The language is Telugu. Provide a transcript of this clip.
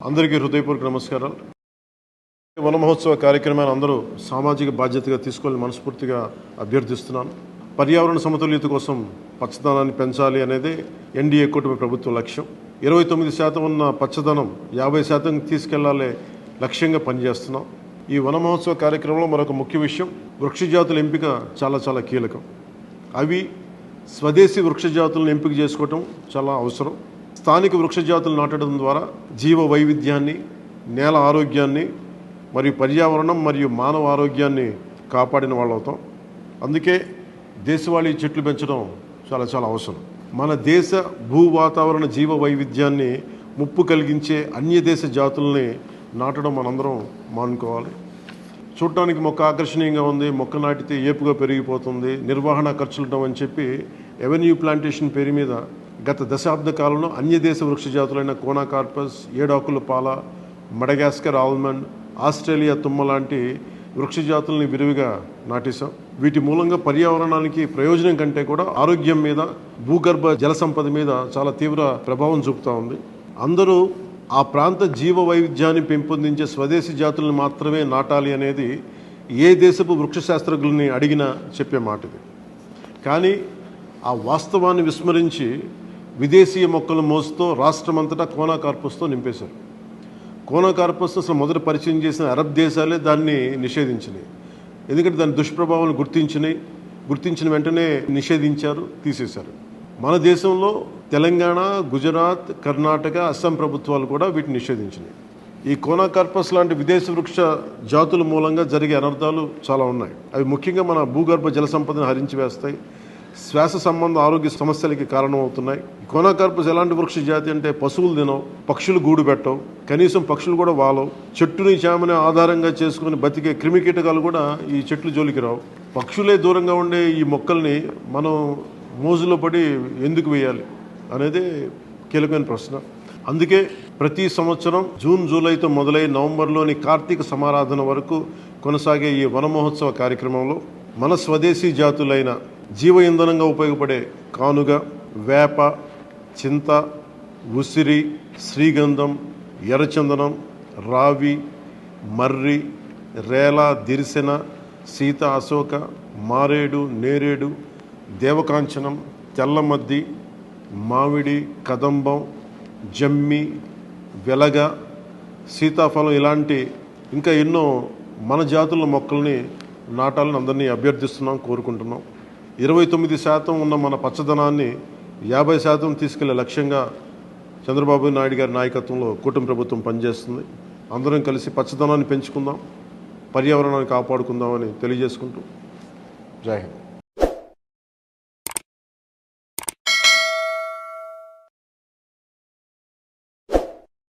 అందరికీ హృదయపూర్వక నమస్కారాలు. వన మహోత్సవ కార్యక్రమాన్ని అందరూ సామాజిక బాధ్యతగా తీసుకోవాలని మనస్ఫూర్తిగా అభ్యర్థిస్తున్నాను. పర్యావరణ సమతుల్యత కోసం పచ్చదనాన్ని పెంచాలి అనేది ఎన్డీఏ కూటమి ప్రభుత్వ లక్ష్యం. 29% ఉన్న పచ్చదనం 50% తీసుకెళ్లాలే లక్ష్యంగా పనిచేస్తున్నాం. ఈ వన మహోత్సవ కార్యక్రమంలో మరొక ముఖ్య విషయం, వృక్ష జాతుల ఎంపిక చాలా కీలకం. అవి స్వదేశీ వృక్ష జాతులను ఎంపిక చేసుకోవటం చాలా అవసరం. స్థానిక వృక్ష జాతులు నాటడం ద్వారా జీవ వైవిధ్యాన్ని, నేల ఆరోగ్యాన్ని మరియు పర్యావరణం మరియు మానవ ఆరోగ్యాన్ని కాపాడిన వాళ్ళు అవుతాం. అందుకే దేశవాళీ చెట్లు పెంచడం చాలా అవసరం. మన దేశ భూ వాతావరణ జీవ వైవిధ్యాన్ని ముప్పు కలిగించే అన్య దేశ జాతుల్ని నాటడం మనందరం మానుకోవాలి. చూడటానికి మొక్క ఆకర్షణీయంగా ఉంది, మొక్క నాటితే ఏపుగా పెరిగిపోతుంది, నిర్వహణ ఖర్చులు అని చెప్పి ఎవెన్యూ ప్లాంటేషన్ పేరు మీద గత దశాబ్ద కాలంలో అన్య దేశ వృక్ష జాతులైన కోనాకార్పస్, ఏడాకుల పాల, మడగాస్కర్ ఆల్మండ్, ఆస్ట్రేలియా తుమ్మ లాంటి వృక్ష జాతుల్ని విరివిగా నాటేశాం. వీటి మూలంగా పర్యావరణానికి ప్రయోజనం కంటే కూడా ఆరోగ్యం మీద, భూగర్భ జల సంపద మీద చాలా తీవ్ర ప్రభావం చూపుతూ ఉంది. అందరూ ఆ ప్రాంత జీవ వైవిధ్యాన్ని పెంపొందించే స్వదేశీ జాతులను మాత్రమే నాటాలి అనేది ఏ దేశపు వృక్ష శాస్త్రజ్ఞుల్ని అడిగినా చెప్పే మాట ఇది. కానీ ఆ వాస్తవాన్ని విస్మరించి విదేశీయ మొక్కల మోసుతో రాష్ట్రమంతటా కోనాకార్పస్తో నింపేశారు. కోనాకార్పస్ అసలు మొదట పరిచయం చేసిన అరబ్ దేశాలే దాన్ని నిషేధించినాయి. ఎందుకంటే దాని దుష్ప్రభావాలను గుర్తించిన వెంటనే నిషేధించారు, తీసేశారు. మన దేశంలో తెలంగాణ, గుజరాత్, కర్ణాటక, అస్సాం ప్రభుత్వాలు కూడా వీటిని నిషేధించినాయి. ఈ కోనాకార్పస్ లాంటి విదేశీ వృక్ష జాతుల మూలంగా జరిగే అనర్థాలు చాలా ఉన్నాయి. అవి ముఖ్యంగా మన భూగర్భ జల సంపదను హరించి వేస్తాయి, శ్వాస సంబంధ ఆరోగ్య సమస్యలకి కారణమవుతున్నాయి. కోనాకార్పస్ ఎలాంటి వృక్ష జాతి అంటే పశువులు తినవు, పక్షులు గూడు పెట్టవు, కనీసం పక్షులు కూడా వాలవు. చెట్టుని చేమని ఆధారంగా చేసుకుని బతికే క్రిమికీటకాలు కూడా ఈ చెట్లు జోలికి రావు. పక్షులే దూరంగా ఉండే ఈ మొక్కల్ని మనం మోజులో పడి ఎందుకు వేయాలి అనేది కీలకమైన ప్రశ్న. అందుకే ప్రతి సంవత్సరం జూన్, జూలైతో మొదలై నవంబర్లోని కార్తీక సమారాధన వరకు కొనసాగే ఈ వన మహోత్సవ కార్యక్రమంలో మన స్వదేశీ జాతులైన జీవ ఇంధనంగా ఉపయోగపడే కానుగ, వేప, చింత, ఉసిరి, శ్రీగంధం, ఎర్రచందనం, రావి, మర్రి, రేల, దిరిసెన, సీత, అశోక, మారేడు, నేరేడు, దేవకాంచనం, తెల్లమద్ది, మామిడి, కదంబం, జమ్మి, వెలగ, సీతాఫలం ఇలాంటి ఇంకా ఎన్నో మన జాతుల మొక్కల్ని నాటాలని అందరినీ అభ్యర్థిస్తున్నాం, కోరుకుంటున్నాం. 29% ఉన్న మన పచ్చదనాన్ని 50% తీసుకెళ్లే లక్ష్యంగా చంద్రబాబు నాయుడు గారి నాయకత్వంలో కూటమి ప్రభుత్వం పనిచేస్తుంది. అందరం కలిసి పచ్చదనాన్ని పెంచుకుందాం, పర్యావరణాన్ని కాపాడుకుందామని తెలియజేసుకుంటూ జై హింద్.